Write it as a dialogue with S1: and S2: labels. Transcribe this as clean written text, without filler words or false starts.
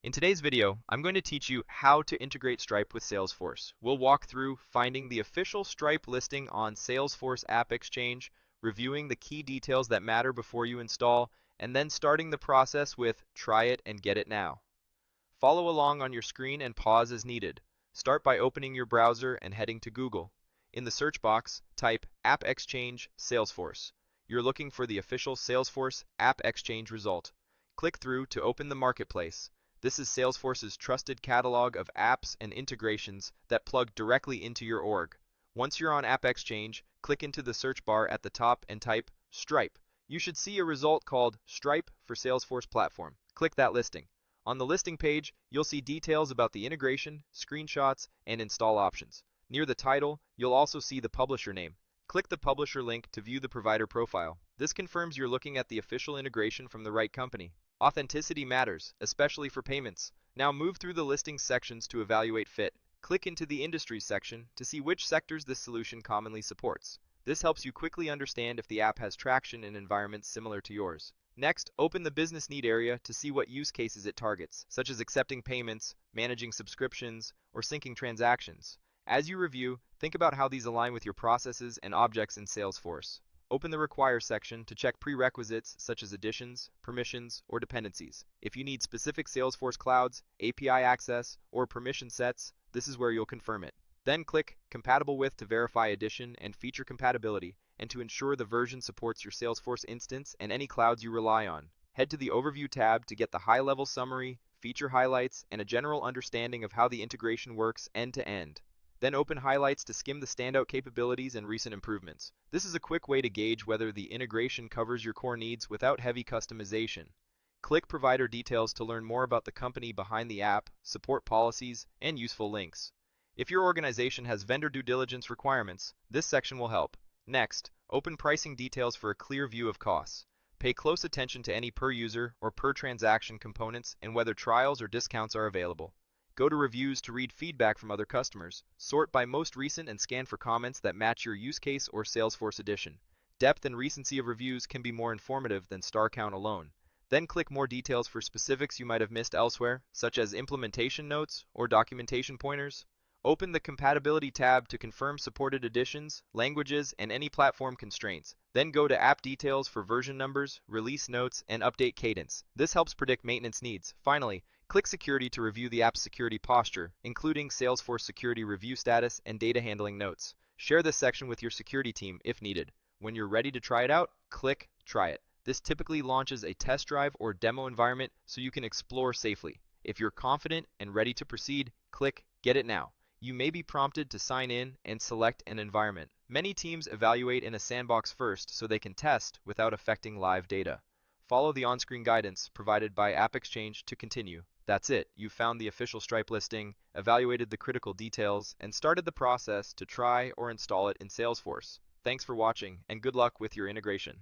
S1: In today's video, I'm going to teach you how to integrate Stripe with Salesforce. We'll walk through finding the official Stripe listing on Salesforce App Exchange, reviewing the key details that matter before you install, and then starting the process with try it and get it now. Follow along on your screen and pause as needed. Start by opening your browser and heading to Google. In the search box, type App Exchange Salesforce. You're looking for the official Salesforce App Exchange result. Click through to open the marketplace. This is Salesforce's trusted catalog of apps and integrations that plug directly into your org. Once you're on App Exchange, click into the search bar at the top and type Stripe. You should see a result called Stripe for Salesforce Platform. Click that listing. On the listing page, you'll see details about the integration, screenshots, and install options. Near the title, you'll also see the publisher name. Click the publisher link to view the provider profile. This confirms you're looking at the official integration from the right company. Authenticity matters, especially for payments. Now move through the listings sections to evaluate fit. Click into the Industries section to see which sectors this solution commonly supports. This helps you quickly understand if the app has traction in environments similar to yours. Next, open the Business Need area to see what use cases it targets, such as accepting payments, managing subscriptions, or syncing transactions. As you review, think about how these align with your processes and objects in Salesforce. Open the Require section to check prerequisites such as additions, permissions, or dependencies. If you need specific Salesforce clouds, API access, or permission sets, this is where you'll confirm it. Then click Compatible With to verify addition and feature compatibility, and to ensure the version supports your Salesforce instance and any clouds you rely on. Head to the Overview tab to get the high-level summary, feature highlights, and a general understanding of how the integration works end-to-end. Then open Highlights to skim the standout capabilities and recent improvements. This is a quick way to gauge whether the integration covers your core needs without heavy customization. Click Provider Details to learn more about the company behind the app, support policies, and useful links. If your organization has vendor due diligence requirements, this section will help. Next, open Pricing Details for a clear view of costs. Pay close attention to any per user or per transaction components and whether trials or discounts are available. Go to Reviews to read feedback from other customers. Sort by most recent and scan for comments that match your use case or Salesforce edition. Depth and recency of reviews can be more informative than star count alone. Then click More Details for specifics you might have missed elsewhere, such as implementation notes or documentation pointers. Open the Compatibility tab to confirm supported editions, languages, and any platform constraints. Then go to App Details for version numbers, release notes, and update cadence. This helps predict maintenance needs. Finally, click Security to review the app's security posture, including Salesforce security review status and data handling notes. Share this section with your security team if needed. When you're ready to try it out, click Try It. This typically launches a test drive or demo environment so you can explore safely. If you're confident and ready to proceed, click Get It Now. You may be prompted to sign in and select an environment. Many teams evaluate in a sandbox first so they can test without affecting live data. Follow the on-screen guidance provided by App Exchange to continue. That's it. You found the official Stripe listing, evaluated the critical details, and started the process to try or install it in Salesforce. Thanks for watching, and good luck with your integration.